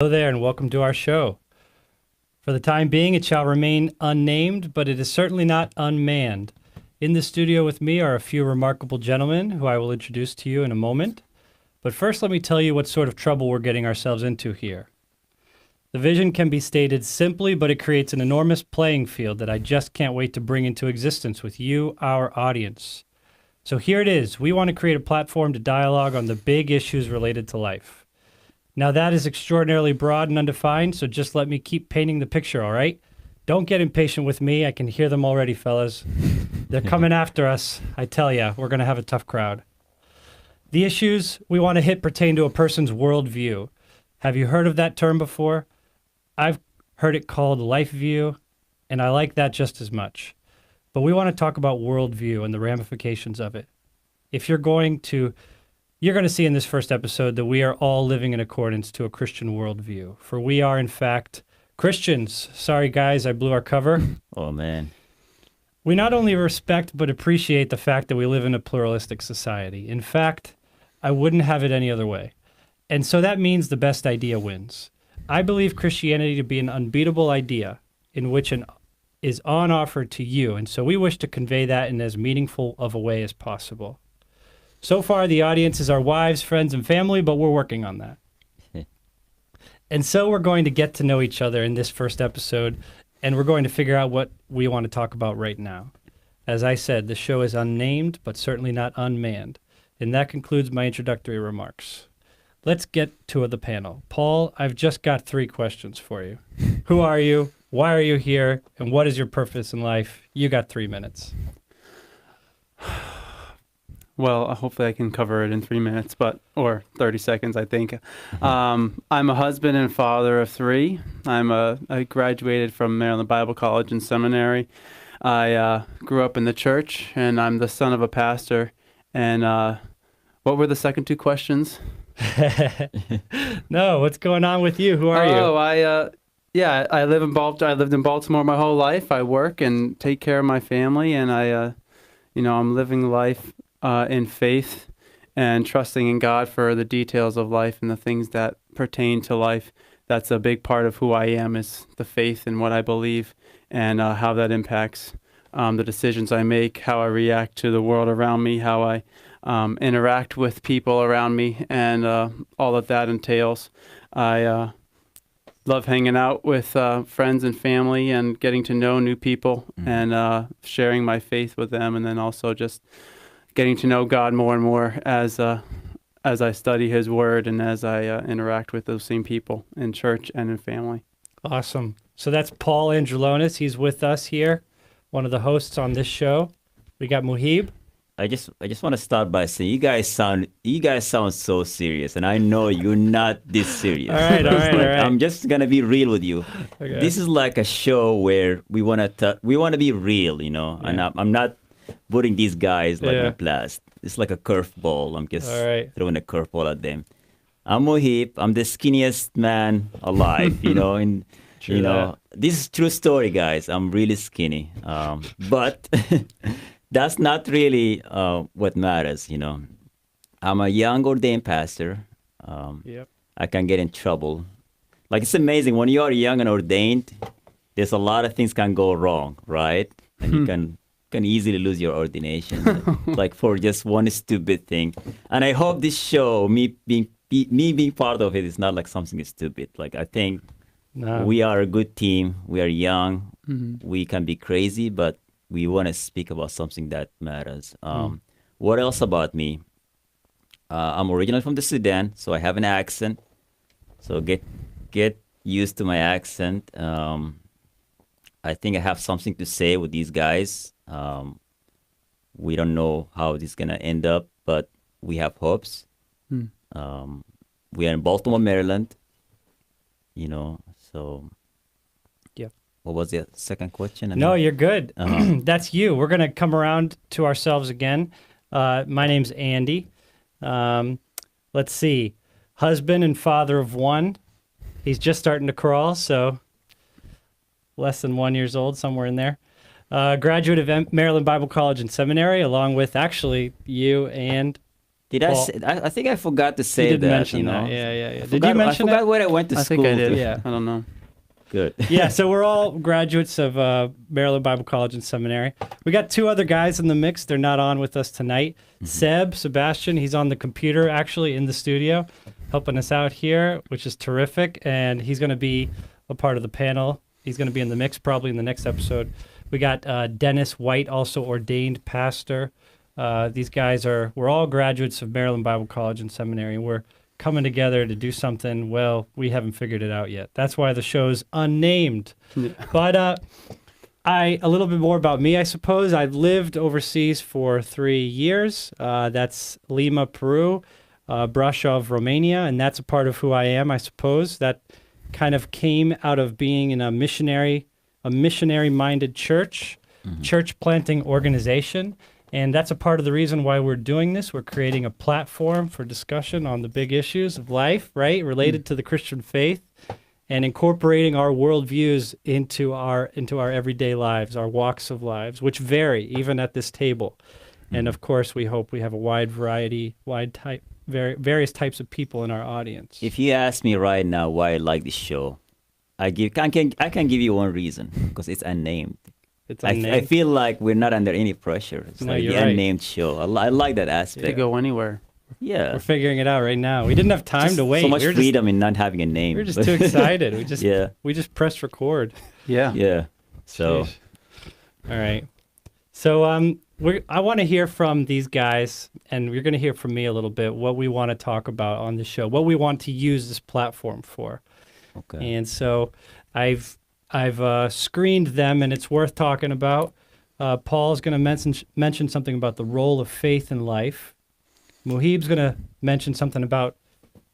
Hello there, and welcome to our show. For the time being, it shall remain unnamed, but it is certainly not unmanned. In the studio with me are a few remarkable gentlemen who I will introduce to you in a moment. But first, let me tell you what sort of trouble we're getting ourselves into here. The vision can be stated simply, but it creates an enormous playing field that I just can't wait to bring into existence with you, our audience. So here it is. We want to create a platform to dialogue on the big issues related to life. Now that is extraordinarily broad and undefined, so just let me keep painting the picture, all right? Don't get impatient with me. I can hear them already, fellas. They're coming after us. I tell ya, we're going to have a tough crowd. The issues we want to hit pertain to a person's worldview. Have you heard of that term before? I've heard it called life view, and I like that just as much. But we want to talk about worldview and the ramifications of it. If you're going to see in this first episode that we are all living in accordance to a Christian worldview. For we are, in fact, Christians. Sorry, guys, I blew our cover. Oh, man. We not only respect but appreciate the fact that we live in a pluralistic society. In fact, I wouldn't have it any other way. And so that means the best idea wins. I believe Christianity to be an unbeatable idea in which is on offer to you, and so we wish to convey that in as meaningful of a way as possible. So far, the audience is our wives, friends, and family, but we're working on that. And so we're going to get to know each other in this first episode, and we're going to figure out what we want to talk about right now. As I said, the show is unnamed, but certainly not unmanned. And that concludes my introductory remarks. Let's get to the panel. Paul, I've just got 3 questions for you. Who are you? Why are you here? And what is your purpose in life? You got 3 minutes. Well, hopefully I can cover it in 3 minutes, or 30 seconds, I think. I'm a husband and father of 3. I graduated from Maryland Bible College and Seminary. I grew up in the church, and I'm the son of a pastor. And what were the second 2 questions? No, what's going on with you? Who are you? Oh, I live in Baltimore. I lived in Baltimore my whole life. I work and take care of my family, and I'm living life in faith and trusting in God for the details of life and the things that pertain to life. That's a big part of who I am, is the faith and what I believe, and how that impacts the decisions I make, how I react to the world around me, how I interact with people around me, and all that entails. I love hanging out with friends and family and getting to know new people and sharing my faith with them, and then also just getting to know God more and more as I study His Word and as I interact with those same people in church and in family. Awesome. So that's Paul Angelonis. He's with us here, one of the hosts on this show. We got Muhib. I just want to start by saying you guys sound so serious, and I know you're not this serious. All right. I'm just gonna be real with you. Okay. This is like a show where we wanna be real, Yeah. And I'm not putting these guys like Yeah. my blast. It's like a curveball. I'm just All right. throwing a curveball at them. I'm Mohib. I'm the skinniest man alive, and True that. this is true story, guys. I'm really skinny, but that's not really what matters. I'm a young ordained pastor. Yep. I can get in trouble. Like, it's amazing when you are young and ordained. There's a lot of things can go wrong, right? And you can easily lose your ordination, like for just one stupid thing. And I hope this show, me being part of it, is not like something stupid. Like, I think we are a good team. We are young. We can be crazy, but we want to speak about something that matters. What else about me? I'm originally from the Sudan, so I have an accent. So get used to my accent. I think I have something to say with these guys. We don't know how this is going to end up, but we have hopes. We are in Baltimore, Maryland, so. Yep. What was the second question? No, you're good. That's you. We're going to come around to ourselves again. My name's Andy. Let's see. Husband and father of 1. He's just starting to crawl, so less than 1 year old, somewhere in there. Graduate of Maryland Bible College and Seminary, along with actually you and Did I Paul, say, I think I forgot to you say did that, mention you know. that. Yeah. Did Forgot, you mention I forgot it? where I went to I school. think I did. Yeah. I don't know. Good. Yeah, so we're all graduates of Maryland Bible College and Seminary. We got two other guys in the mix. They're not on with us tonight. Sebastian, he's on the computer actually in the studio helping us out here, which is terrific. And he's going to be a part of the panel. He's going to be in the mix probably in the next episode. We got Dennis White, also ordained pastor. These guys we're all graduates of Maryland Bible College and Seminary, and we're coming together to do something, well, we haven't figured it out yet. That's why the show's unnamed. Yeah. But a little bit more about me, I suppose. I've lived overseas for 3 years. That's Lima, Peru, Brașov, Romania, and that's a part of who I am, I suppose. That kind of came out of being in a missionary-minded church, church planting organization. And that's a part of the reason why we're doing this. We're creating a platform for discussion on the big issues of life, right, related to the Christian faith, and incorporating our worldviews into our everyday lives, our walks of lives, which vary even at this table. And of course, we hope we have a various types of people in our audience. If you ask me right now why I like this show, I can give you one reason, because it's unnamed. It's I unnamed. feel like we're not under any pressure. It's No, like you're the right. unnamed show. I like that To aspect. go anywhere. Yeah. We're figuring it out right now. We didn't have time Just to wait. So much we were freedom in not having a name. We were just too excited. We just pressed record. Yeah. Yeah. So Jeez. All right. So I want to hear from these guys, and you're going to hear from me a little bit what we want to talk about on the show, what we want to use this platform for. okay. And so I've screened them, and it's worth talking about. Paul's going to mention something about the role of faith in life. Muhib's going to mention something about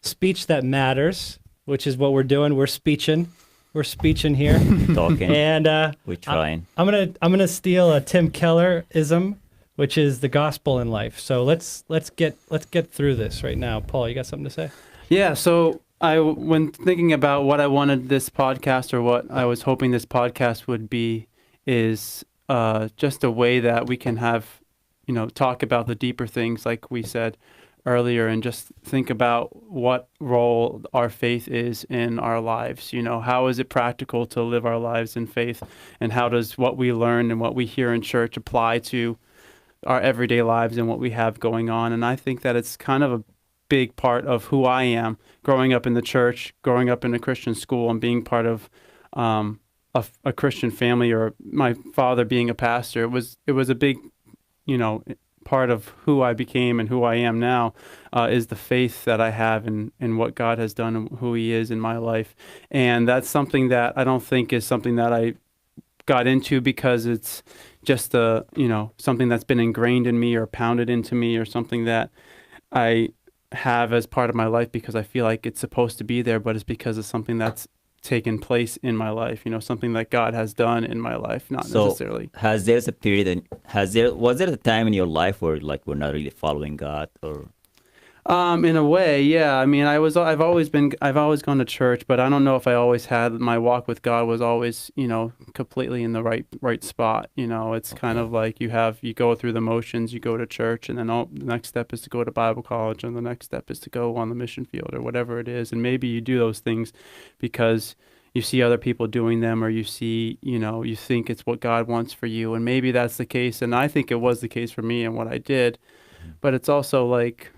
speech that matters, which is what we're doing. We're speeching here. Talking. And We're trying. I'm gonna steal a Tim Keller ism, which is the gospel in life. So let's get through this right now. Paul, you got something to say? Yeah, so when thinking about what I wanted this podcast, or what I was hoping this podcast would be, is just a way that we can have, talk about the deeper things, like we said earlier, and just think about what role our faith is in our lives. How is it practical to live our lives in faith, and how does what we learn and what we hear in church apply to our everyday lives and what we have going on. And I think that it's kind of a big part of who I am, growing up in the church, growing up in a Christian school, and being part of a Christian family, or my father being a pastor. It was a big, part of who I became and who I am now, is the faith that I have in what God has done and who He is in my life. And that's something that I don't think is something that I got into because it's just something that's been ingrained in me or pounded into me, or something that I have as part of my life because I feel like it's supposed to be there, but it's because of something that's taken place in my life, something that God has done in my life, not necessarily. Was there a time in your life where we're not really following God, or? In a way, yeah. I mean, I've always gone to church, but I don't know if I always had my walk with God was always, completely in the right spot. It's kind of like you go through the motions, you go to church, and then the next step is to go to Bible college, and the next step is to go on the mission field, or whatever it is. And maybe you do those things because you see other people doing them, or you see, you think it's what God wants for you, and maybe that's the case. And I think it was the case for me and what I did, but it's also like,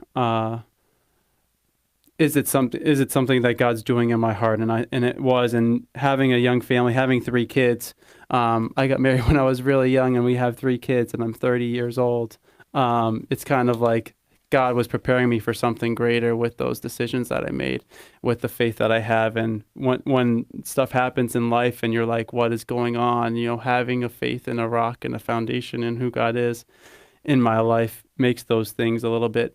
is it something that God's doing in my heart? And it was. And having a young family, having 3 kids, I got married when I was really young, and we have 3 kids, and I'm 30 years old. It's kind of like God was preparing me for something greater with those decisions that I made, with the faith that I have. And when stuff happens in life and you're like, what is going on? Having a faith in a rock and a foundation in who God is in my life makes those things a little bit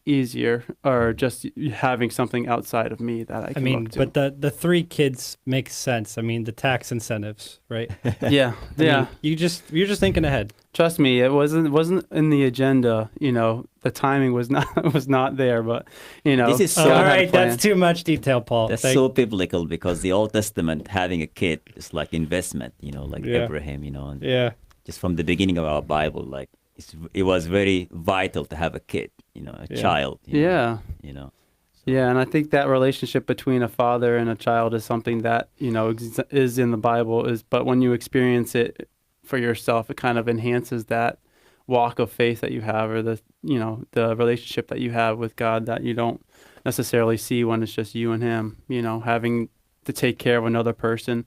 easier, or just having something outside of me that I can look to. But the 3 kids make sense. I mean, the tax incentives, right? Yeah. You're just thinking ahead. Trust me, it wasn't in the agenda. The timing was not there, but This is so all right, that's too much detail, Paul. That's so biblical, because the Old Testament, having a kid is like investment, like Yeah. Abraham, and Yeah. just from the beginning of our Bible, it was very vital to have a kid, a child. Yeah. You know. Yeah, and I think that relationship between a father and a child is something that, is in the Bible, but when you experience it for yourself, it kind of enhances that walk of faith that you have, or the relationship that you have with God that you don't necessarily see when it's just you and him, having to take care of another person,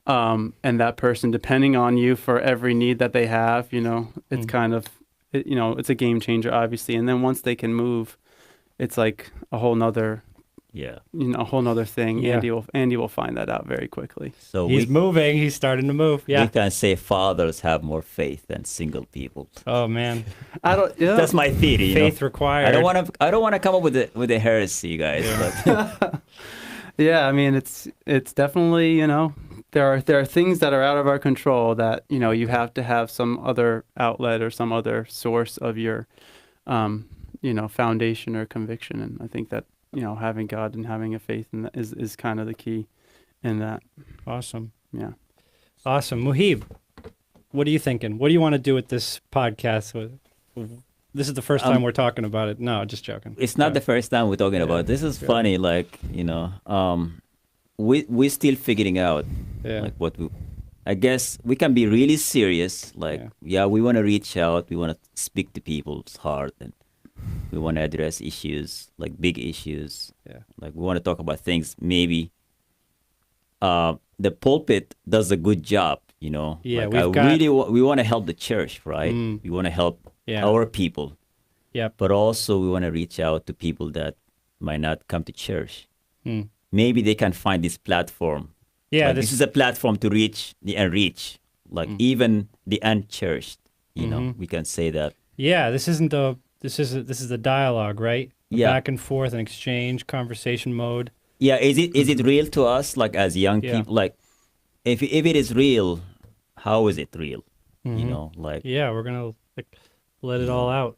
and that person depending on you for every need that they have, it's kind of, it's a game changer, obviously. And then once they can move, it's like a whole nother, a whole nother thing. Yeah. Andy will find that out very quickly. So He's moving. He's starting to move. Yeah. we can say fathers have more faith than single people. Oh man. I don't. Yeah. That's my theory. Faith required. I don't want to come up with a heresy, guys. But Yeah, I mean, it's definitely, there are things that are out of our control that, you have to have some other outlet or some other source of your, foundation or conviction. And I think that, having God and having a faith in that is kind of the key in that. Awesome. Yeah. Awesome. Muhib, what are you thinking? What do you want to do with this podcast? This is the first time we're talking about it. No, just joking. it's not the first time we're talking about it. This is funny. Like, we're still figuring out like what I guess we can be really serious. Like, we want to reach out. We want to speak to people's heart, and we want to address issues, like big issues. Yeah. Like, we want to talk about things. Maybe the pulpit does a good job, Yeah, like we want to help the church, right? We want to help our people. Yep. But also we want to reach out to people that might not come to church. Mm. Maybe they can find this platform. Yeah, Like, this is a platform to reach the unreached, like even the unchurched. We can say that. Yeah, this is the dialogue, right? Yeah. Back and forth and exchange, conversation mode. Yeah, is it real to us, like as young people? Like, if it is real, how is it real? Like, Yeah, we're gonna let it all out.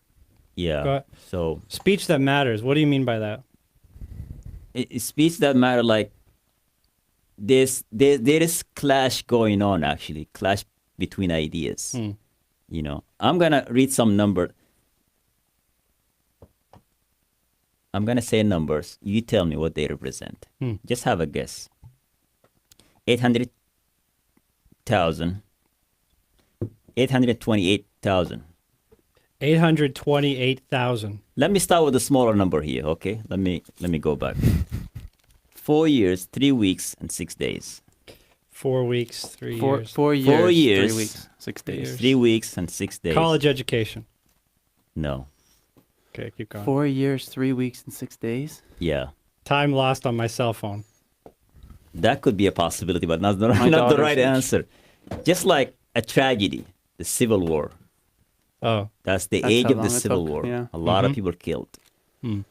yeah. So Speech that matters. What do you mean by that? speech that matter, like there is clash going on, actually clash between ideas. I'm gonna read some number. I'm gonna say numbers. You tell me what they represent. Just have a guess. 800,000. 828,000. 828,000. Let me start with a smaller number here, okay? Let me go back. 4 years, 3 weeks, and 6 days. 4 weeks, 3 4 years. 4 years, 4 years, 3 weeks, 6 days. 3 weeks and 6 days. College education. No. Okay, keep going. 4 years, 3 weeks, and 6 days. Yeah. Time lost on my cell phone. That could be a possibility, but not the daughter's right age. answer. Just like a tragedy, the Civil War. Oh, That's the That's age how of the long it Civil took, War. yeah. A lot of people killed Hmm.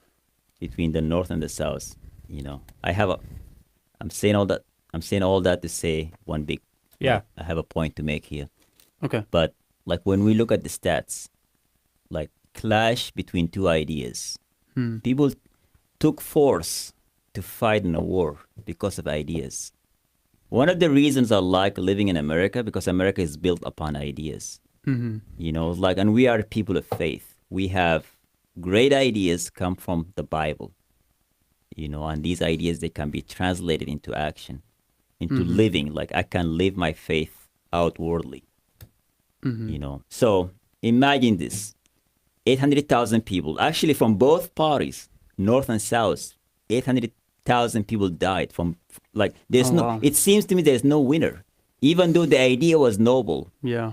between the North and the South. I'm saying all that to say one big. Yeah. I have a point to make here. Okay. But like when we look at the stats, like clash between two ideas, people took force to fight in a war because of ideas. One of the reasons I like living in America, because America is built upon ideas. Like, and we are people of faith. We have great ideas come from the Bible, and these ideas, they can be translated into action, into living. Like, I can live my faith outwardly, So imagine this, 800,000 people, actually from both parties, North and South, 800,000 people died from, like, Wow. it seems to me there's no winner, even though the idea was noble. Yeah.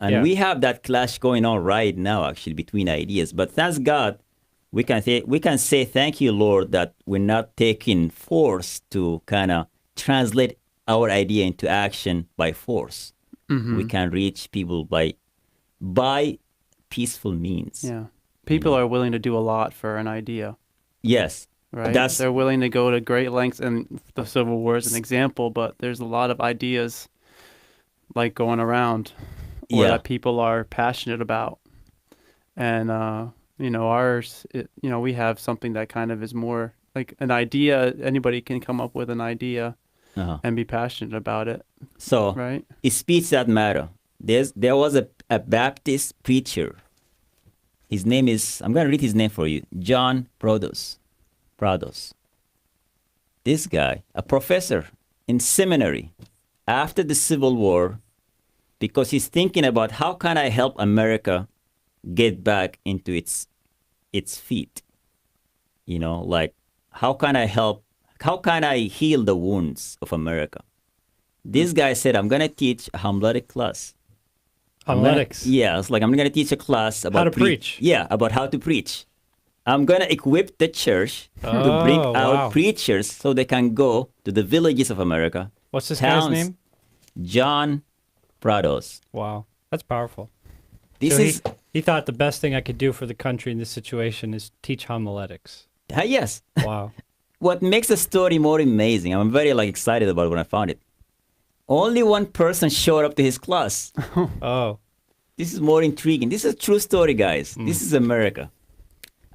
And Yeah. we have that clash going on right now, actually, between ideas. But thanks God, we can say thank you, Lord, that we're not taking force to kind of translate our idea into action by force. We can reach people by peaceful means. Yeah. People are willing to do a lot for an idea, Yes. right? That's They're willing to go to great lengths, and the Civil War is an example, but there's a lot of ideas like going around or Yeah. that people are passionate about. And, ours, we have something that kind of is more like an idea. Anybody can come up with an idea and be passionate about it, so right? it's speech that matter. There was a Baptist preacher. His name is, I'm going to read his name for you, John Prados. Prados. This guy, a professor in seminary after the Civil War, because he's thinking about how can I help America get back into its feet. You know, like how can I heal the wounds of America? This guy said, I'm going to teach a homiletic class. Homiletics. It's like I'm going to teach a class about How to preach. Yeah, about how to preach. I'm going to equip the church to bring out wow. preachers so they can go to the villages of America. What's this towns. guy's name? John Prados. Wow, that's powerful. This So is he thought the best thing I could do for the country in this situation is teach homiletics. yes. Wow. What makes the story more amazing, I'm very excited about when I found it. Only one person showed up to his class. Oh. This is more intriguing. This is a true story, guys. This is America.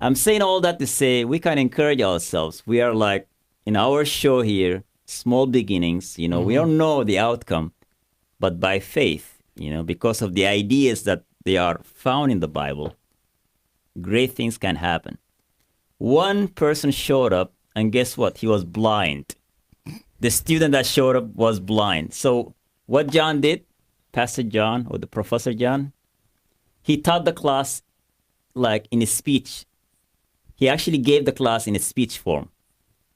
I'm saying all that to say we can encourage ourselves. We are like, in our show here, small beginnings, we don't know the outcome, but by faith, because of the ideas that they are found in the Bible, great things can happen. One person showed up, and guess what? He was blind. The student that showed up was blind. So what John did, Pastor John or the Professor John, he taught the class like in a speech. He actually gave the class in a speech form.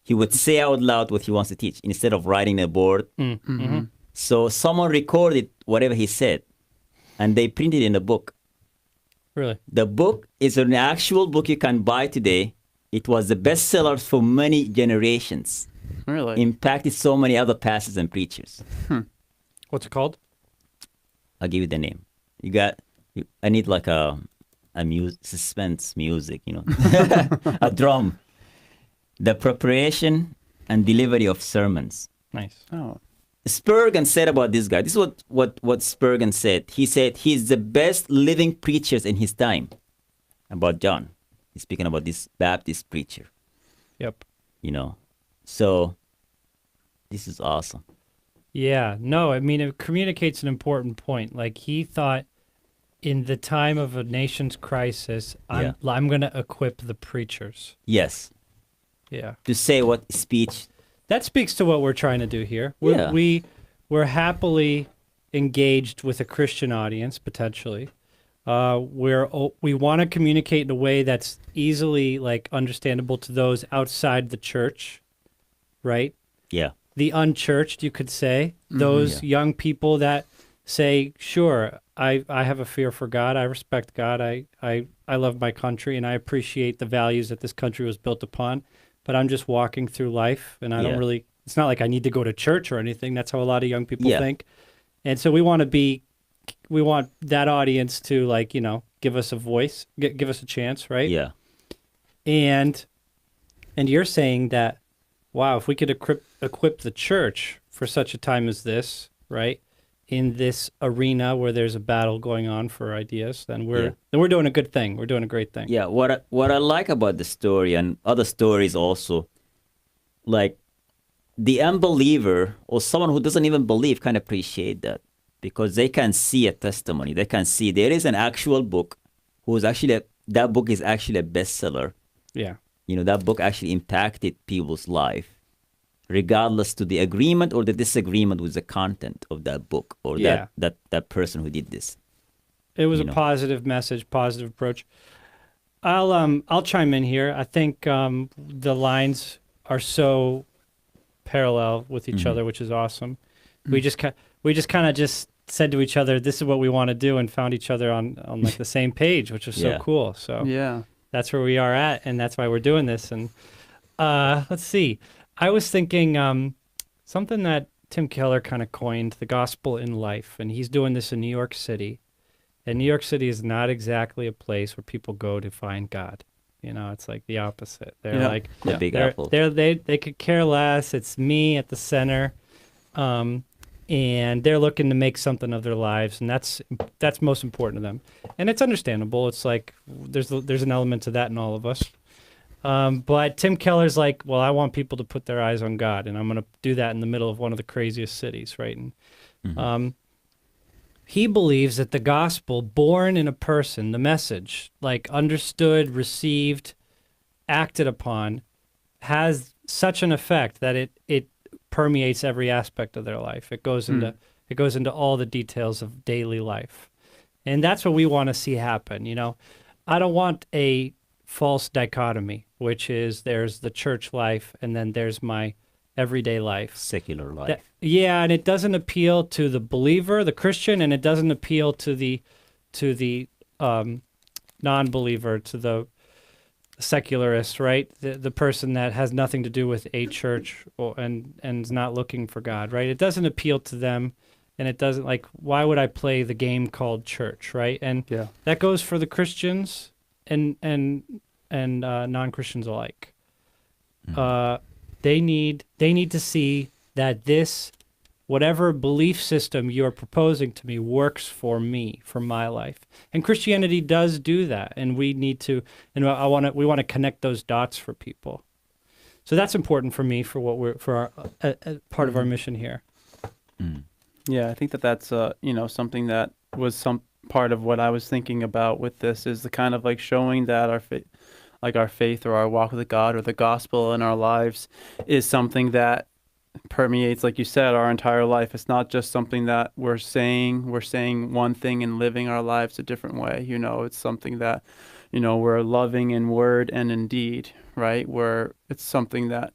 He would say out loud what he wants to teach instead of writing a board. Mm-hmm. So someone recorded whatever he said, and they printed it in a book. Really? The book is an actual book you can buy today. It was the bestseller for many generations. Really? Impacted so many other pastors and preachers. What's it called? I'll give you the name. I need like a suspense music, a drum. The preparation and delivery of sermons. Nice. Oh. Spurgeon said about this guy. This is what Spurgeon said. He said he's the best living preachers in his time. About John. He's speaking about this Baptist preacher. Yep. So this is awesome. Yeah. No, I mean, it communicates an important point. Like he thought in the time of a nation's crisis, I'm going to equip the preachers. Yes. Yeah. To say what speech. That speaks to what we're trying to do here. Yeah. We're happily engaged with a Christian audience, potentially. We want to communicate in a way that's easily understandable to those outside the church, right? Yeah. The unchurched, you could say. Those young people that say, sure, I have a fear for God. I respect God. I love my country, and I appreciate the values that this country was built upon. But I'm just walking through life, and I don't really. It's not like I need to go to church or anything. That's how a lot of young people think. And so we want that audience to give us a voice, give us a chance, right? Yeah. And you're saying that, wow, if we could equip the church for such a time as this, right? In this arena where there's a battle going on for ideas, then we're doing a good thing. We're doing a great thing. Yeah, what I like about the story and other stories also, like the unbeliever or someone who doesn't even believe can appreciate that because they can see a testimony. They can see there is an actual book that book is actually a bestseller. Yeah. That book actually impacted people's life, regardless to the agreement or the disagreement with the content of that book or that person who did this. It was a positive message, positive approach. I'll chime in here. I think the lines are so parallel with each other, which is awesome. We just kind of just said to each other, "This is what we want to do," and found each other on the same page, which was so cool. So that's where we are at, and that's why we're doing this. And let's see. I was thinking something that Tim Keller kind of coined, the gospel in life, and he's doing this in New York City. And New York City is not exactly a place where people go to find God. It's like the opposite. They're like the Big Apple. They could care less. It's me at the center, and they're looking to make something of their lives, and that's most important to them. And it's understandable. It's like there's an element to that in all of us. But Tim Keller's like, well, I want people to put their eyes on God, and I'm going to do that in the middle of one of the craziest cities, right? And he believes that the gospel, born in a person, the message, like understood, received, acted upon, has such an effect that it permeates every aspect of their life. It goes into all the details of daily life. And that's what we want to see happen. You know, I don't want a false dichotomy, which is there's the church life and then there's my everyday life. Secular life. Yeah, and it doesn't appeal to the believer, the Christian, and it doesn't appeal to the non-believer, to the secularist, right? The person that has nothing to do with a church and is not looking for God, right? It doesn't appeal to them, and it doesn't, like, why would I play the game called church, right? And that goes for the Christians and non-Christians alike. They need to see that this, whatever belief system you're proposing to me, works for me, for my life. And Christianity does do that, and we need to, and we want to connect those dots for people. So that's important for me, for what for our part of our mission here. Yeah, I think that's something that was some part of what I was thinking about with this, is the kind of like showing that our faith or our walk with God or the gospel in our lives is something that permeates, like you said, our entire life. It's not just something that we're saying one thing and living our lives a different way. You know, it's something that, we're loving in word and in deed, right? It's something that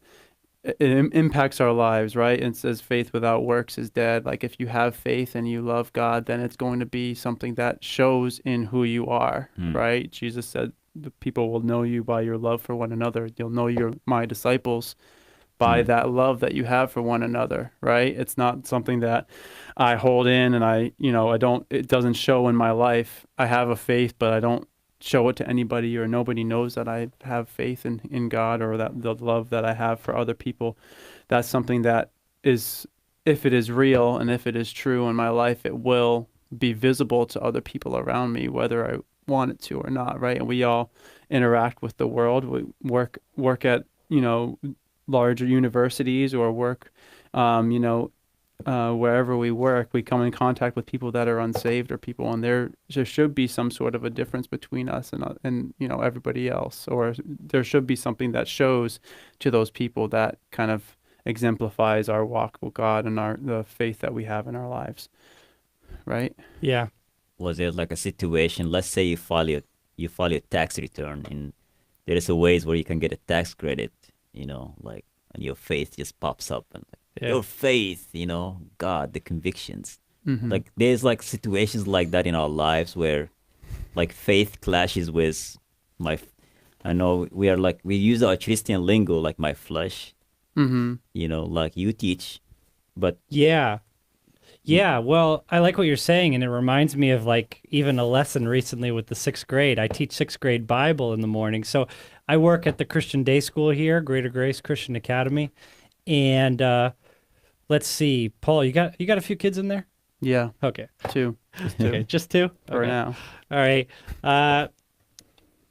it impacts our lives, right? It says faith without works is dead. Like, if you have faith and you love God, then it's going to be something that shows in who you are, right? Jesus said, the people will know you by your love for one another. You'll know you're my disciples by that love that you have for one another, right? It's not something that I hold in and it doesn't show in my life. I have a faith, but I don't show it to anybody, or nobody knows that I have faith in God, or that the love that I have for other people. That's something that is, if it is real and if it is true in my life, it will be visible to other people around me, whether I want it to or not, right? And we all interact with the world. We work at, larger universities, or work, wherever we work, we come in contact with people that are unsaved, or people, and there should be some sort of a difference between us and everybody else, or there should be something that shows to those people that kind of exemplifies our walk with God and the faith that we have in our lives, right? Yeah. Was there like a situation? Let's say you file your tax return, and there is a ways where you can get a tax credit, like, and your faith just pops up, and your faith, God, the convictions. Like, there's like situations like that in our lives where, like, faith clashes with I know we use our Christian lingo, like my flesh, like you teach, but Yeah, well, I like what you're saying, and it reminds me of, like, even a lesson recently with the 6th grade. I teach 6th grade Bible in the morning. So I work at the Christian Day School here, Greater Grace Christian Academy. And let's see, Paul, you got a few kids in there? Yeah. Okay. Two. Okay, just two? For now. All right.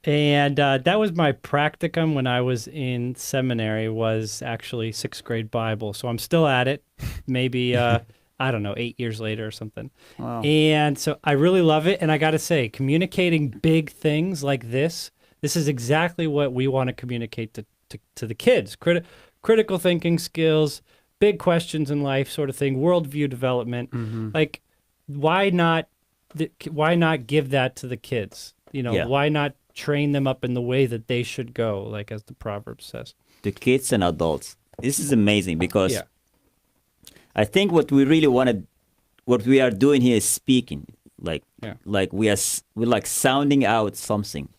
And that was my practicum when I was in seminary, was actually 6th grade Bible. So I'm still at it. Maybe... I don't know, 8 years later or something. Wow. And so I really love it. And I got to say, communicating big things like this is exactly what we want to communicate to the kids. Critical thinking skills, big questions in life sort of thing, worldview development. Like, why not give that to the kids? Why not train them up in the way that they should go, like as the proverb says? The kids and adults. This is amazing, because I think what we are doing here is speaking, like we're like sounding out something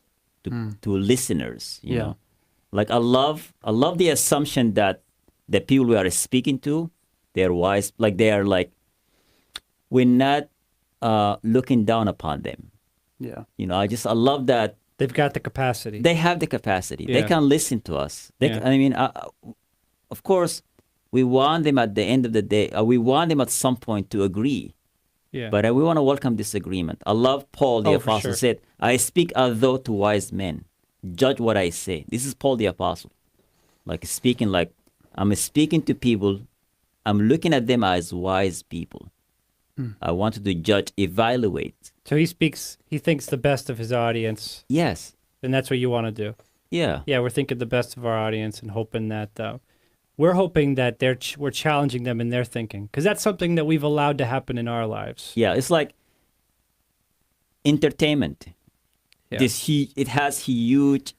to listeners, you know. Like, I love the assumption that the people we are speaking to, they're wise, like they are, like, we're not looking down upon them. Yeah. I love that. They've got the capacity. They have the capacity. Yeah. They can listen to us. Of course, we want them at the end of the day, we want them at some point to agree. Yeah. But we want to welcome disagreement. I love Paul the Apostle said, I speak as though to wise men. Judge what I say. This is Paul the Apostle. Like, speaking, like, I'm speaking to people. I'm looking at them as wise people. I wanted to judge, evaluate. So he thinks the best of his audience, Yes. and that's what you want to do. Yeah. Yeah, we're thinking the best of our audience and hoping that we're hoping that we're challenging them in their thinking, because that's something that we've allowed to happen in our lives. Yeah. It's like entertainment. Yeah. It has huge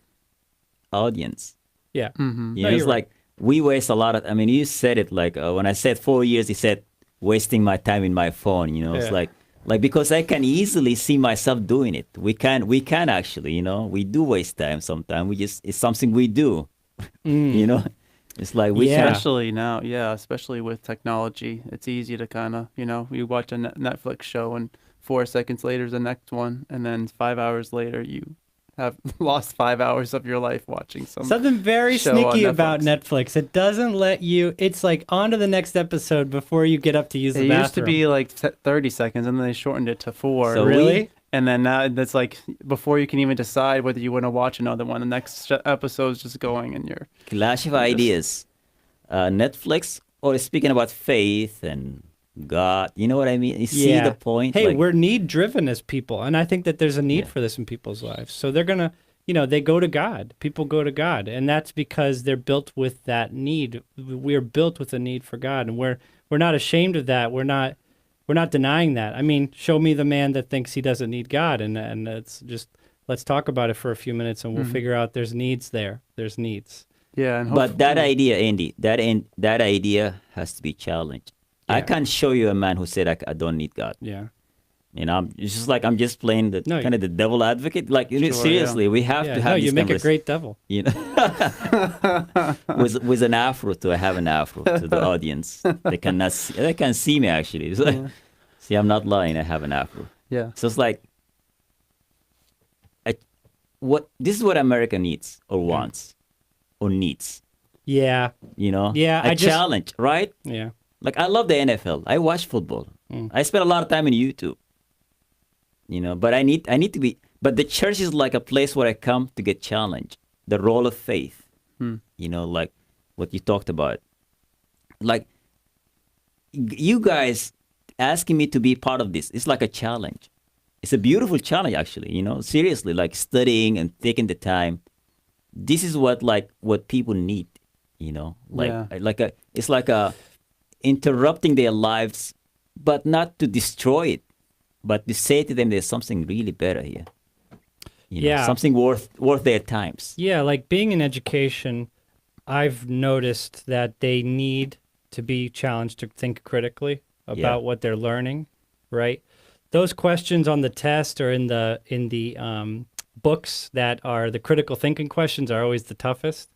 audience. Yeah. Mm-hmm. You No, know, it's you're like we waste a lot of. I mean, you said it like when I said 4 years, you said wasting my time in my phone. You know, it's Yeah. like because I can easily see myself doing it. We can actually. You know, we do waste time sometimes. It's something we do. You know, it's like we Yeah. can. Especially now, especially with technology, it's easy to kind of, you watch a Netflix show and 4 seconds later is the next one, and then 5 hours later you have lost 5 hours of your life watching Something very show on sneaky about Netflix. Netflix. It doesn't let you. It's like on to the next episode before you get up to use the It bathroom. used to be like 30 seconds, and then they shortened it to 4. So Really? And then now that's like before you can even decide whether you want to watch another one, the next episode's just going, and you're Clash of Just- ideas. Netflix, or speaking about faith and God, you know what I mean? You see the point? Hey, Like, we're need driven as people, and I think that there's a need Yeah. for this in people's lives. So they're gonna, they go to God. People go to God, and that's because they're built with that need. We're built with a need for God, and we're not ashamed of that. We're not denying that. I mean, show me the man that thinks he doesn't need God, and it's just let's talk about it for a few minutes, and we'll figure out there's needs there. There's needs. and but that hopefully- idea, Andy, that idea has to be challenged. I Yeah. can't show you a man who said I don't need God. Yeah. You know, it's just like I'm just playing the No, kind of the devil advocate. Like Sure, seriously, we have Yeah. to No, have you this make a convers- great devil. You know, with an afro too. I have an afro to the audience. They cannot. They can see me actually. It's like, see, I'm not lying. I have an afro. Yeah. So it's like, this is what America needs or wants or needs. Yeah. You know, Yeah, a I just- challenge, right? Yeah. Like I love the NFL. I watch football. I spend a lot of time in YouTube. You know, but I need to be. But the church is like a place where I come to get challenged. The role of faith. You know, like what you talked about. Like you guys asking me to be part of this. It's like a challenge. It's a beautiful challenge, actually. You know, seriously, like studying and taking the time. This is what people need. You know, it's like a interrupting their lives, but not to destroy it, but to say to them there's something really better here. You know, Yeah. something worth their times. Yeah, like being in education, I've noticed that they need to be challenged to think critically about Yeah. what they're learning, right? Those questions on the test or in the books that are the critical thinking questions are always the toughest,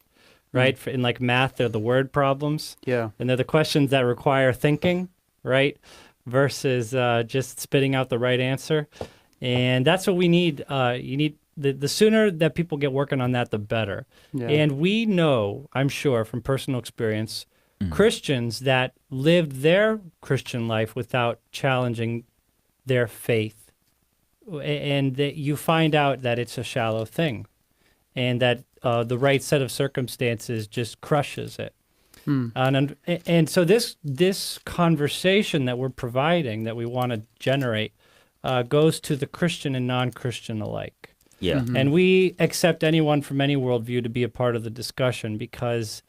right? In like math, they're the word problems, Yeah. and they're the questions that require thinking, right? Versus just spitting out the right answer. And that's what we need. You need the sooner that people get working on that, the better. Yeah. And we know, I'm sure from personal experience, Christians that lived their Christian life without challenging their faith. And that you find out that it's a shallow thing and that the right set of circumstances just crushes it. And so this conversation that we're providing, that we want to generate, goes to the Christian and non-Christian alike. Yeah. And we accept anyone from any worldview to be a part of the discussion because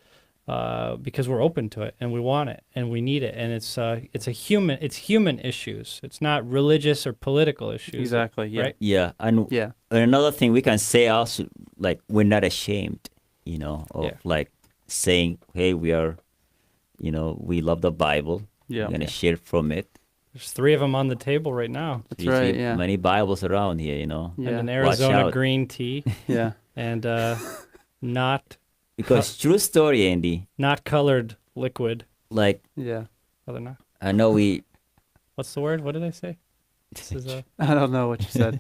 we're open to it and we want it and we need it, and it's human issues. It's not religious or political issues. Exactly. Yeah. Right? Yeah. And Yeah. another thing we can say also, like, we're not ashamed, you know, of Yeah. like saying, hey, we are, you know, we love the Bible. Yeah. We're going to share from it. There's 3 of them on the table right now, That's You right. see Yeah. Many Bibles around here, you know. Yeah. and an Watch Arizona out. green tea, Yeah. and not Because true story, Andy, colored liquid. like, Yeah. Oh, they're not. I know What's the word? What did I say? This is I don't know what you said.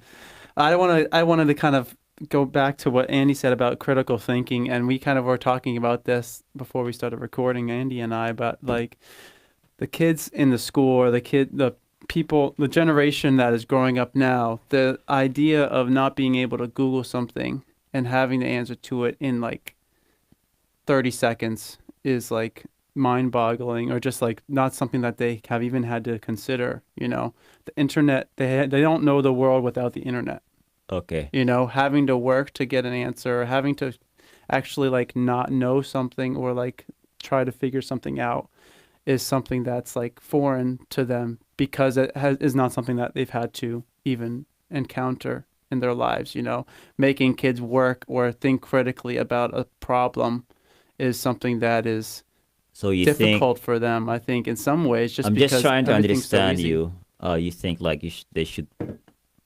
I wanted to kind of go back to what Andy said about critical thinking, and we kind of were talking about this before we started recording, Andy and I, about like the kids in the school or the people, the generation that is growing up now, the idea of not being able to Google something and having the answer to it in like 30 seconds is like mind-boggling, or just like not something that they have even had to consider. The internet, they don't know the world without the internet. Okay. Having to work to get an answer, having to actually like not know something or like try to figure something out is something that's like foreign to them, because is not something that they've had to even encounter in their lives. Making kids work or think critically about a problem is something that is So you difficult think, for them, I think, in some ways, just I'm because just trying to everything's so understand easy. you. You think like they should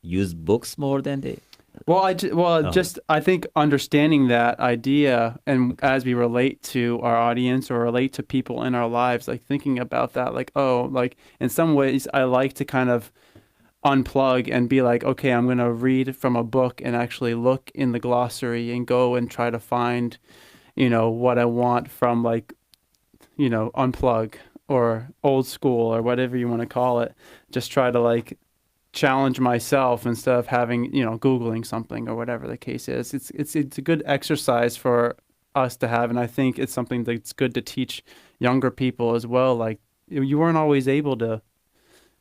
use books more than they. Well, Oh. just I think understanding that idea, and as we relate to our audience or relate to people in our lives, like thinking about that, like, oh, like in some ways, I like to kind of unplug and be like, okay, I'm going to read from a book and actually look in the glossary and go and try to find, what I want from like, unplug or old school or whatever you want to call it. Just try to like challenge myself instead of having, Googling something or whatever the case is. It's a good exercise for us to have. And I think it's something that's good to teach younger people as well. Like you weren't always able to,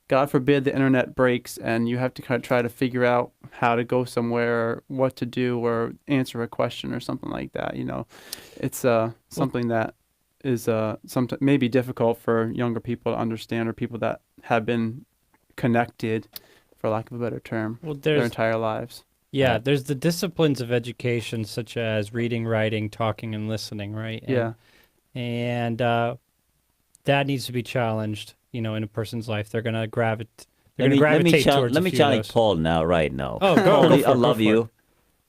God forbid the internet breaks and you have to kind of try to figure out how to go somewhere or what to do or answer a question or something like that. It's something that is sometimes maybe difficult for younger people to understand, or people that have been connected, for lack of a better term, Well, their entire lives. Yeah, there's the disciplines of education such as reading, writing, talking, and listening, right? Yeah. And that needs to be challenged, in a person's life. They're going to gravitate towards let a me few of challenge those. Paul now, right now. Oh, go Paul, for it, I go love for you. it.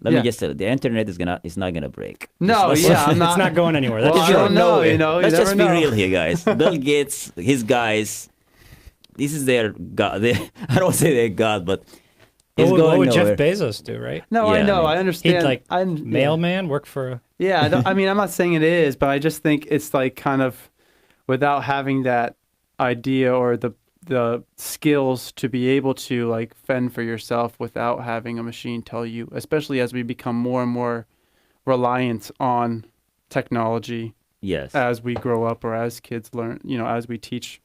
Let me Yeah. just say, the internet is not gonna break. No, Let's- yeah, I'm not. It's not going anywhere. That's Well, I true. don't know. You Let's never just be know. real here, guys. Bill Gates, his guys, this is their God. I don't say their God, but it's What going would nowhere. Jeff Bezos do, right? No, Yeah, I know. I mean, I He'd understand. like yeah. mailman, work for Yeah, I mean, I'm not saying it is, but I just think it's like kind of without having that idea or the skills to be able to like fend for yourself without having a machine tell you, especially as we become more and more reliant on technology Yes. as we grow up or as kids learn, as we teach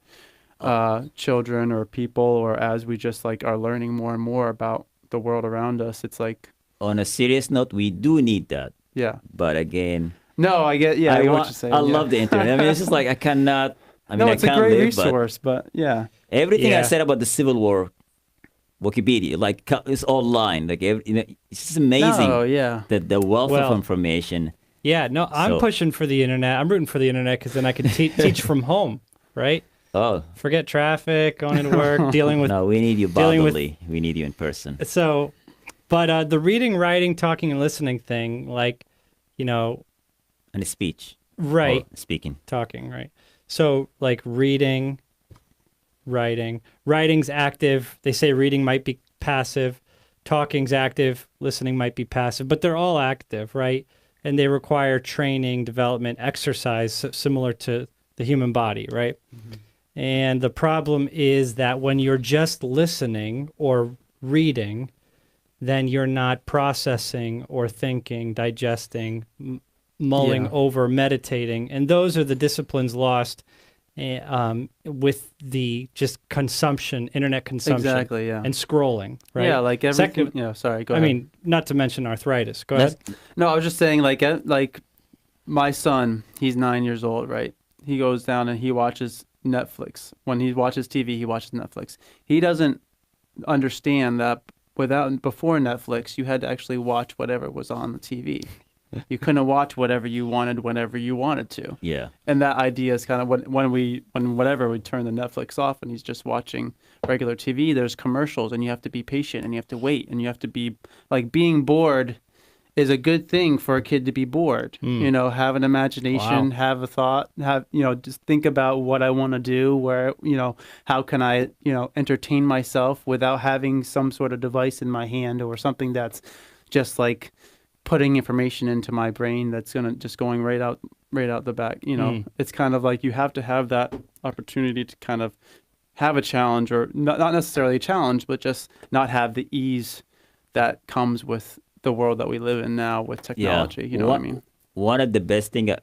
children or people, or as we just like are learning more and more about the world around us. It's like, On a serious note, we do need that. yeah. But again, No, I get what you're saying. I yeah. love the internet. I mean, it's just like I cannot. I mean, No, I it's a can't great live, but resource, but yeah. everything I Yeah. said about the Civil War, Wikipedia, like it's online. Like it's just amazing. Oh, yeah. The wealth Well, of information. Yeah, no, I'm So- pushing for the internet. I'm rooting for the internet because then I can teach from home, right? Oh Forget traffic, going into work, dealing with no, we need you dealing with- bodily. We need you in person. So, but the reading, writing, talking, and listening thing, like, And speech. right, Or speaking. talking, right. So, like reading, writing, writing's active. They say reading might be passive, talking's active, listening might be passive, but they're all active, right? And they require training, development, exercise, similar to the human body, right? And the problem is that when you're just listening or reading, then you're not processing or thinking, digesting, mulling Yeah. over, meditating. And those are the disciplines lost with the just consumption, internet consumption. Exactly, yeah. And scrolling, right? Yeah, like everything. Second- yeah, sorry, go I ahead. mean, not to mention arthritis. Go Let's- ahead. No, I was just saying, like my son, he's 9 years old, right? He goes down and he watches Netflix. When he watches TV, he watches Netflix. He doesn't understand that before Netflix, you had to actually watch whatever was on the TV. You couldn't watch whatever you wanted whenever you wanted to. Yeah. And that idea is kind of when we turn the Netflix off and he's just watching regular TV, there's commercials and you have to be patient and you have to wait and you have to be like, being bored is a good thing for a kid to be bored. Have an imagination, Wow. have a thought, just think about what I want to do, where, how can I, entertain myself without having some sort of device in my hand or something that's just like putting information into my brain that's going right out the back. It's kind of like you have to have that opportunity to kind of have a challenge, or not necessarily a challenge, but just not have the ease that comes with the world that we live in now with technology. You know what I mean? One of the best thing,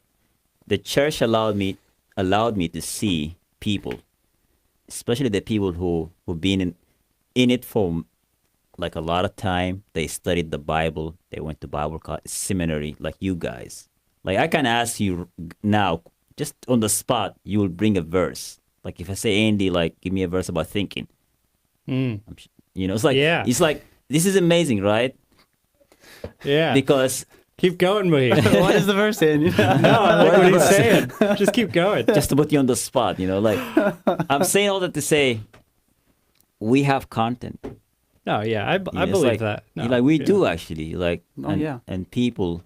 the church allowed me allowed me to see people, especially the people who've been in it for like a lot of time. They studied the Bible. They went to Bible seminary, like you guys. Like I can ask you now, just on the spot, you will bring a verse. Like if I say, Andy, like give me a verse about thinking. It's like Yeah. it's like this is amazing, right? Yeah. Because Keep going, Mohib. What is the verse in? No, I like what he's saying. Just keep going. just to put you on the spot, like I'm saying all that to say, we have content. No, yeah, I It's believe like, that. No, like we yeah. do actually, like, Oh, yeah. and people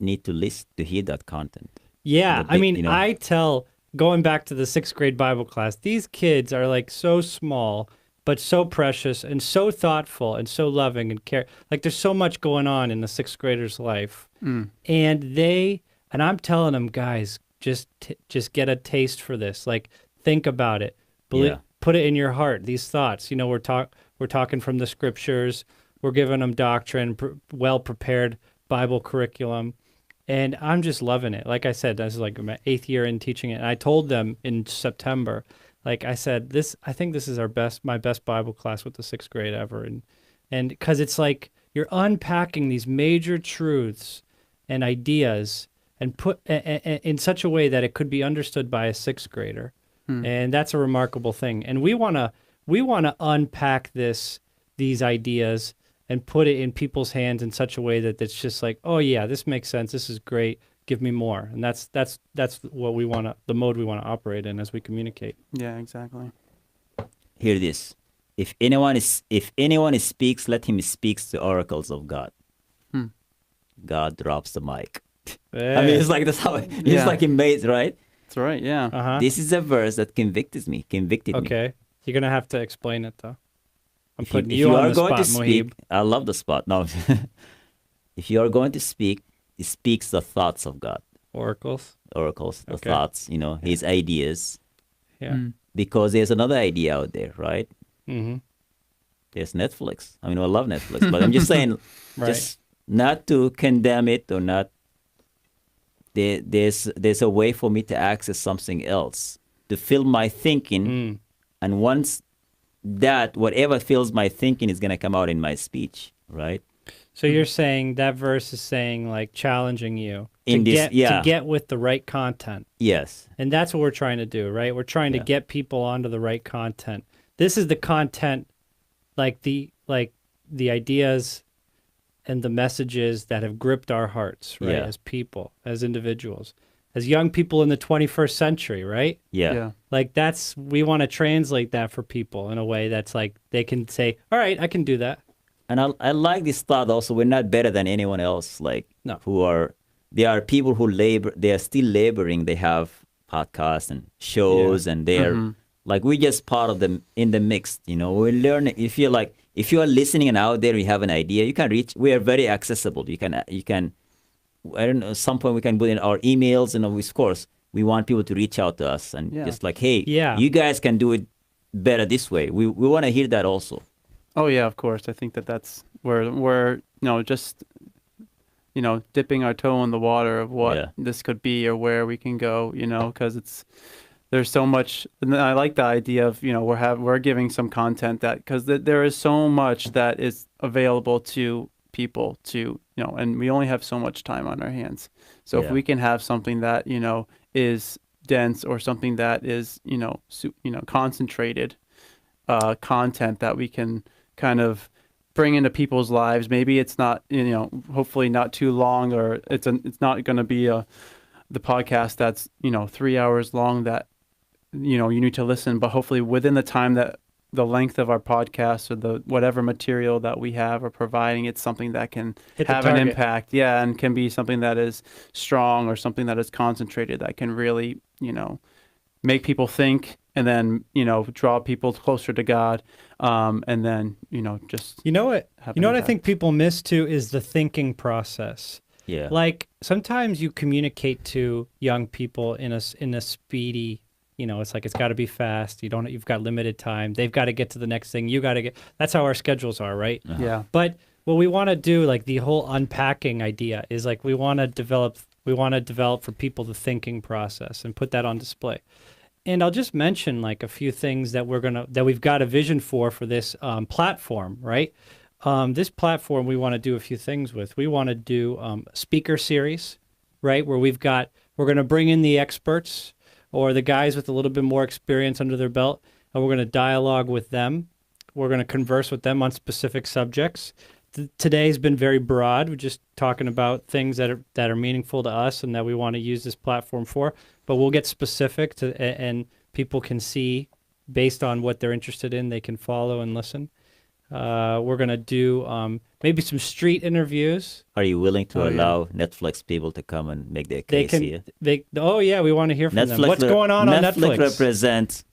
need to listen to hear that content. Yeah, The I big- mean, I tell, going back to the 6th grade Bible class, these kids are like so small, but so precious and so thoughtful and so loving and care. Like there's so much going on in the 6th grader's life. And I'm telling them, guys, just get a taste for this. Like think about it. Yeah. Put it in your heart, these thoughts. We're talking from the scriptures. We're giving them doctrine, well-prepared Bible curriculum. And I'm just loving it. Like I said, this is like my 8th year in teaching it. And I told them in September, like I said, I think this is my best Bible class with the 6th grade ever. And because it's like you're unpacking these major truths and ideas and put in such a way that it could be understood by a 6th grader. And that's a remarkable thing. And we want to unpack these ideas and put it in people's hands in such a way that it's just like, oh yeah, this makes sense. This is great. Give me more. And that's what we want to, the mode we want to operate in as we communicate. Yeah, exactly. Hear this: if anyone speaks, let him speak the oracles of God. God drops the mic. I mean, it's like that's how it's like amazing, right? That's right. Yeah. Uh-huh. This is a verse that convicted me. Okay. You're going to have to explain it though. I'm If putting if you on are the going spot, to Mohib. speak, I love the spot. No, if you are going to speak, he speaks the thoughts of God, Oracles. oracles, the Okay. thoughts, his ideas. Yeah. Because there's another idea out there, right? Mm-hmm. There's Netflix. I mean, I love Netflix, but I'm just saying, Right. just not to condemn it or not. There's a way for me to access something else to fill my thinking, and once that whatever fills my thinking is gonna come out in my speech, right? So you're saying that verse is saying like challenging you In to this- yeah. get with the right content. Yes. And that's what we're trying to do, right? We're trying to Yeah. get people onto the right content. This is the content, like the ideas and the messages that have gripped our hearts, right? Yeah. As people, as individuals, as young people in the 21st century, right? Yeah. Like we want to translate that for people in a way that's like they can say, all right, I can do that. And I like this thought also. We're not better than anyone else. Like No. there are people who labor. They are still laboring. They have podcasts and shows, and they're like we're just part of them in the mix. We're learning. If you are listening and out there, you have an idea, you can reach. We are very accessible. You can. I don't know. At some point, we can put in our emails, and of course, we want people to reach out to us and just like, hey, you guys can do it better this way. We want to hear that also. Oh yeah, of course. I think that's where we're just dipping our toe in the water of what this could be or where we can go. Because there's so much, and I like the idea of we're giving some content that because there is so much that is available to people to and we only have so much time on our hands. So if we can have something that is dense or something that is concentrated content that we can kind of bring into people's lives. Maybe it's not, hopefully not too long, or it's not going to be the podcast that's 3 hours long that you need to listen, but hopefully within the time that the length of our podcast or the whatever material that we have or providing, it's something that can have an impact, and can be something that is strong or something that is concentrated that can really make people think, and then draw people closer to God, and then just what I think people miss too is the thinking process. Yeah. Like sometimes you communicate to young people in a speedy, it's like it's got to be fast. You've got limited time. They've got to get to the next thing. You got to get. That's how our schedules are, right? Yeah. But what we want to do, like the whole unpacking idea, is like we want to develop We want to develop for people the thinking process and put that on display. And I'll just mention like a few things that we've got a vision for this platform, right? This platform we want to do a few things with. We want to do a speaker series, right? Where we're going to bring in the experts or the guys with a little bit more experience under their belt, and we're going to dialogue with them. We're going to converse with them on specific subjects. Today's been very broad. We're just talking about things that are meaningful to us and that we want to use this platform for. But we'll get specific and people can see based on what they're interested in. They can follow and listen. We're going to do maybe some street interviews. Are you willing to allow Netflix people to come and make their case here? Oh, yeah, we want to hear from them. What's going on Netflix? Netflix represents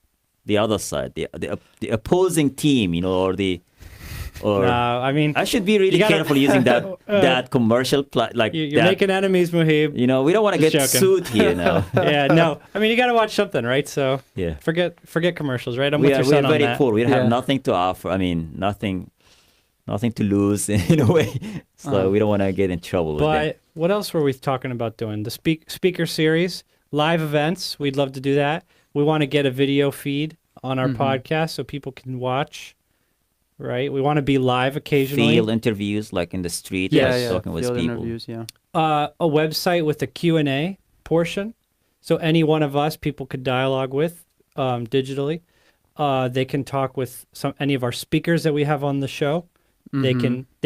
the other side, the opposing team, no, I mean, I should be really careful using that commercial you're making enemies, Muhib. We don't want to get sued here now. Yeah, no. I mean, you got to watch something, right? So yeah, forget commercials, right? I'm with your son on that. We're very poor. We have nothing to offer. I mean, nothing to lose in a way. So we don't want to get in trouble with that. But what else were we talking about doing? The speaker series, live events. We'd love to do that. We want to get a video feed on our podcast so people can watch. Right, we want to be live occasionally. Field interviews, like in the street, talking with field people. Interviews, yeah. A website with a Q&A portion, so any one of us people could dialogue with digitally. They can talk with any of our speakers that we have on the show. They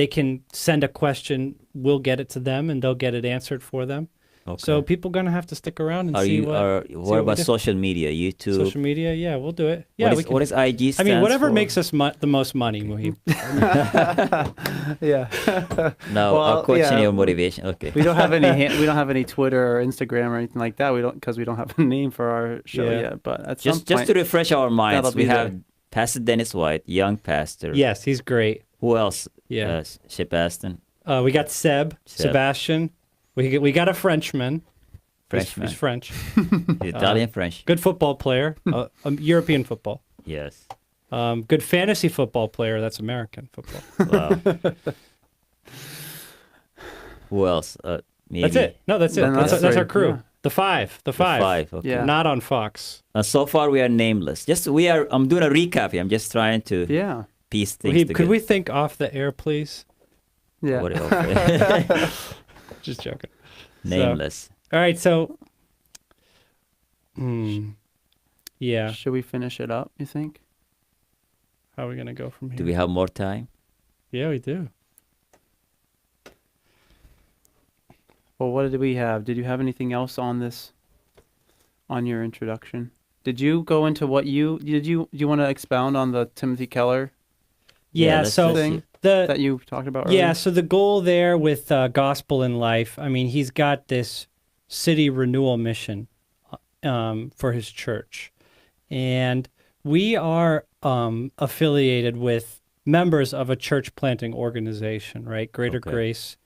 can send a question. We'll get it to them, and they'll get it answered for them. Okay. So people are going to have to stick around and see what about social media, YouTube? Social media, yeah, we'll do it. Yeah, what is IG I mean, whatever makes us the most money, Muhib. Yeah. No, I'll question your motivation. Okay. We don't have any Twitter or Instagram or anything like that. Because we don't have a name for our show yet. But at some point, just to refresh our minds, we have Pastor Dennis White, young pastor. Yes, he's great. Who else? Yeah. Sebastian. We got Sebastian. We got a Frenchman. He's French. Italian French. Good football player. European football. Yes. Good fantasy football player. That's American football. Wow. Who else? Maybe. That's it. No, that's it. That's our crew. Yeah. The five. The five. Okay. Yeah. Not on Fox. So far we are nameless. I'm doing a recap here. I'm just trying to piece things together. Could we think off the air, please? Yeah. Just joking. Nameless. All right, so yeah. Should we finish it up, you think? How are we going to go from here? Do we have more time? Yeah, we do. Well, what did we have? Did you have anything else on your introduction? Did you go into do you want to expound on the Timothy Keller thing that you talked about earlier? Yeah, so the goal there with Gospel in Life, I mean, he's got this city renewal mission for his church. And we are affiliated with members of a church planting organization, right? Greater Grace.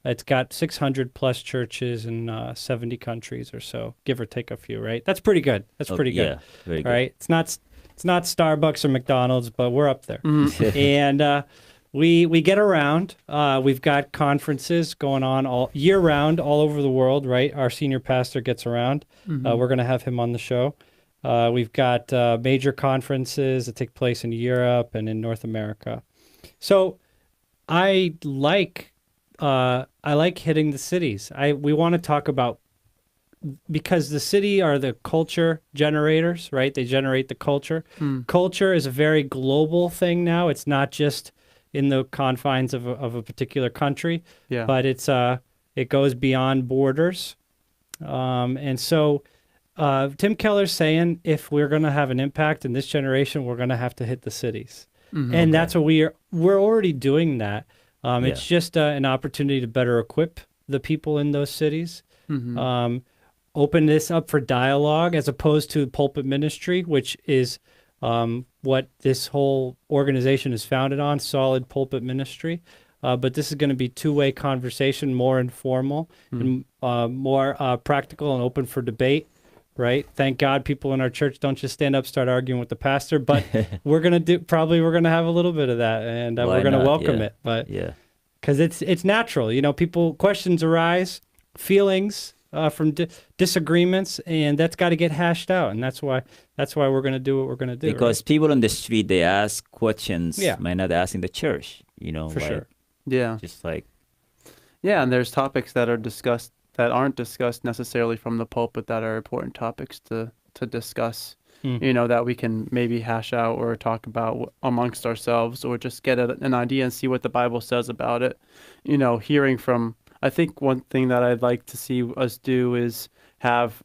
It's got 600 plus churches in 70 countries or so, give or take a few, right? That's pretty good. That's pretty good. Yeah, very good. Right? It's not Starbucks or McDonald's, but we're up there. And we get around. We've got conferences going on all year round, all over the world, right? Our senior pastor gets around. We're going to have him on the show. We've got major conferences that take place in Europe and in North America. So I like hitting the cities. We want to talk about, because the city are the culture generators, right? They generate the culture. Culture is a very global thing now. It's not just in the confines of a particular country, but it goes beyond borders. And so Tim Keller's saying if we're going to have an impact in this generation, we're going to have to hit the cities. And that's what we're already doing that. It's just an opportunity to better equip the people in those cities. Open this up for dialogue as opposed to pulpit ministry, which is what this whole organization is founded on, solid pulpit ministry. But this is going to be two-way conversation, more informal, and more practical and open for debate, right? Thank God people in our church don't just stand up, start arguing with the pastor, but we're going to have a little bit of that, and we're going to welcome it. But because it's natural, questions arise, feelings disagreements, and that's got to get hashed out. And that's why we're going to do what we're going to do. Because people on the street, they ask questions, Yeah. might not ask in the church, For sure. Yeah. Just like, Yeah, and there's topics that are discussed that aren't discussed necessarily from the pulpit that are important topics to discuss, that we can maybe hash out or talk about amongst ourselves, or just get an idea and see what the Bible says about it. Hearing from, I think one thing that I'd like to see us do is have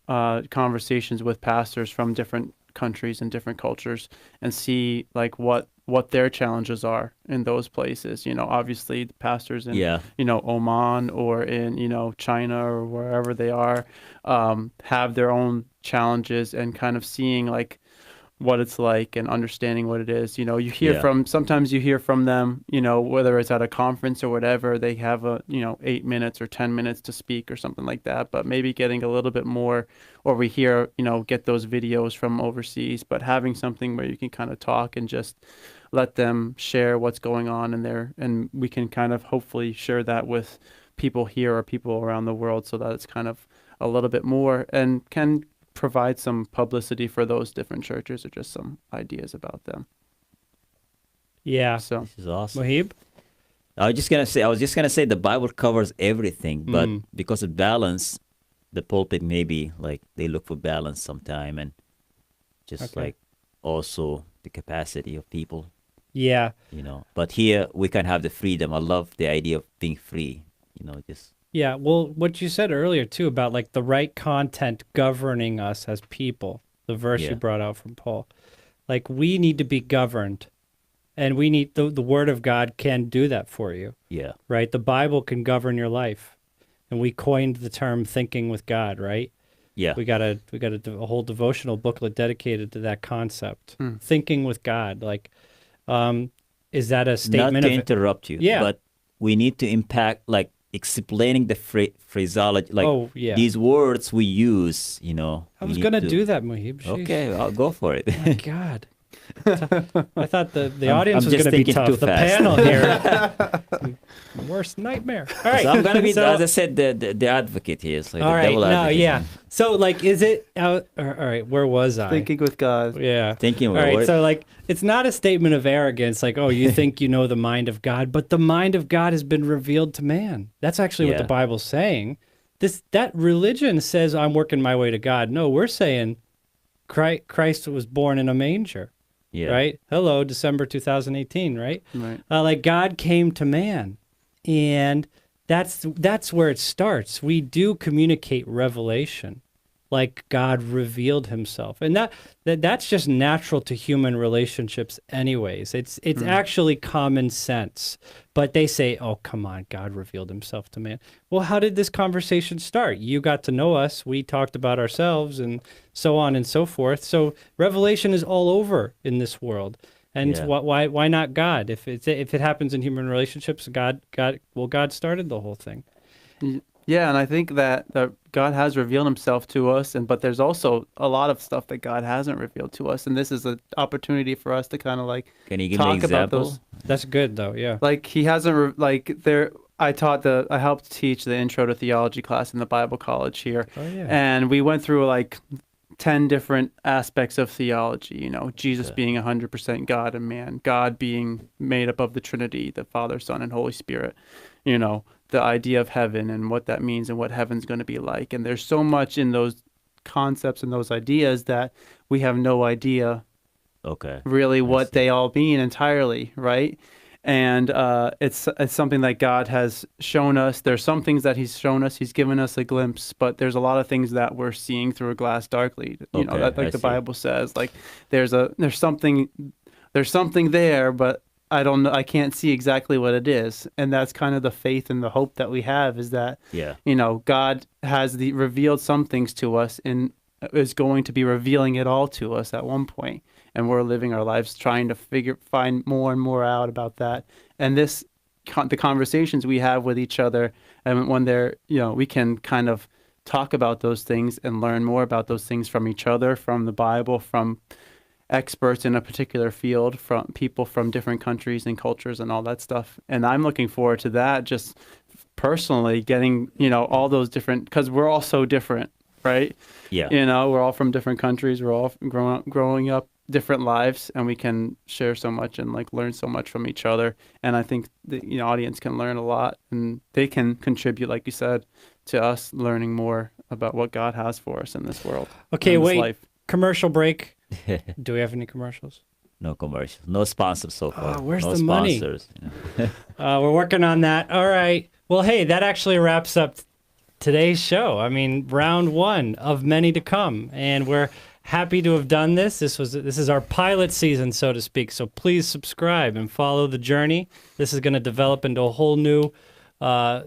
conversations with pastors from different countries and different cultures and see like what their challenges are in those places. Obviously the pastors in yeah, Oman or in China or wherever they are have their own challenges, and kind of seeing like what it's like and understanding what it is. You hear Yeah. sometimes you hear from them, whether it's at a conference or whatever, they have 8 minutes or 10 minutes to speak or something like that, but maybe getting a little bit more, or we hear, get those videos from overseas, but having something where you can kind of talk and just let them share what's going on in there, and we can kind of hopefully share that with people here or people around the world, so that it's kind of a little bit more and can provide some publicity for those different churches or just some ideas about them. Yeah. So this is awesome. Mohib? I was just gonna say the Bible covers everything, but because of balance, the pulpit maybe like they look for balance sometime, and just Okay. like also the capacity of people, Yeah. But here we can have the freedom. I love the idea of being free, just Yeah, well, what you said earlier too about like the right content governing us as people, the verse Yeah. you brought out from Paul, like we need to be governed, and we need the Word of God can do that for you, yeah, right? The Bible can govern your life, and we coined the term "thinking with God," right? yeah, We got a whole devotional booklet dedicated to that concept, thinking with God. Like, is that a not statement to of interrupt you, Yeah. but we need to impact like explaining the phraseology, like Oh, yeah. these words we use, I we was need gonna to- do that, Mohib. Sheesh. Okay, I'll go for it. My God. I thought the I'm audience was just going to be thinking tough. too The fast. panel here. Worst nightmare. All right. So I'm gonna be, So- as I said, the advocate here. So all the right. devil No, advocate. yeah. So, like, is it out? All right. Where was I? thinking with God. Yeah. Thinking All with right. what? So, like, it's not a statement of arrogance, like, oh, you think you know the mind of God, but the mind of God has been revealed to man. That's actually what the Yeah. Bible's saying. That religion says I'm working my way to God. No, we're saying Christ was born in a manger. Yeah. Right? Hello, December 2018, right? Right. Like God came to man. And that's where it starts. We do communicate revelation, like God revealed himself. And that's just natural to human relationships anyways. It's actually common sense. But they say, "Oh, come on, God revealed himself to man." Well, how did this conversation start? You got to know us, we talked about ourselves, and so on and so forth. So revelation is all over in this world. And Yeah. why not God? If it happens in human relationships, God started the whole thing. Yeah, and I think that God has revealed himself to us, but there's also a lot of stuff that God hasn't revealed to us, and this is an opportunity for us to kind of like Can you give me talk an about example? those. That's good though, yeah. Like he hasn't I helped teach the intro to theology class in the Bible college here. Oh yeah. And we went through like 10 different aspects of theology, Jesus Yeah. being 100% God and man, God being made up of the Trinity, the Father, Son, and Holy Spirit, the idea of heaven and what that means and what heaven's going to be like. And there's so much in those concepts and those ideas that we have no idea Okay. really what see. they all mean entirely, right? And it's something that God has shown us. There's some things that he's shown us. He's given us a glimpse, but there's a lot of things that we're seeing through a glass darkly. Okay, That, I like the see. Bible says, like there's something there, but I don't know. I can't see exactly what it is. And that's kind of the faith and the hope that we have, is that, Yeah. God has revealed some things to us and is going to be revealing it all to us at one point. And we're living our lives trying to find more and more out about that. And the conversations we have with each other, and when they're, we can kind of talk about those things and learn more about those things from each other, from the Bible, from experts in a particular field, from people from different countries and cultures and all that stuff. And I'm looking forward to that, just personally getting, all those different, because we're all so different, right? Yeah. We're all from different countries. We're all growing up different lives, and we can share so much and like learn so much from each other. And I think the audience can learn a lot, and they can contribute, like you said, to us learning more about what God has for us in this world. Okay, in this wait. life. Commercial break. Do we have any commercials? No commercials. No sponsors so far. Where's no the money? sponsors. We're working on that. All right. Well, hey, that actually wraps up today's show. I mean, round one of many to come, and we're happy to have done this. This is our pilot season, so to speak. So please subscribe and follow the journey. This is going to develop into a whole new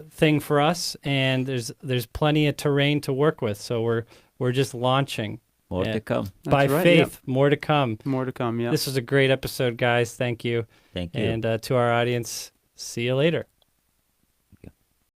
thing for us, and there's plenty of terrain to work with. So we're just launching. More to come. By That's right, faith, more to come. More to come, yeah. This was a great episode, guys. Thank you. Thank you. And to our audience, see you later.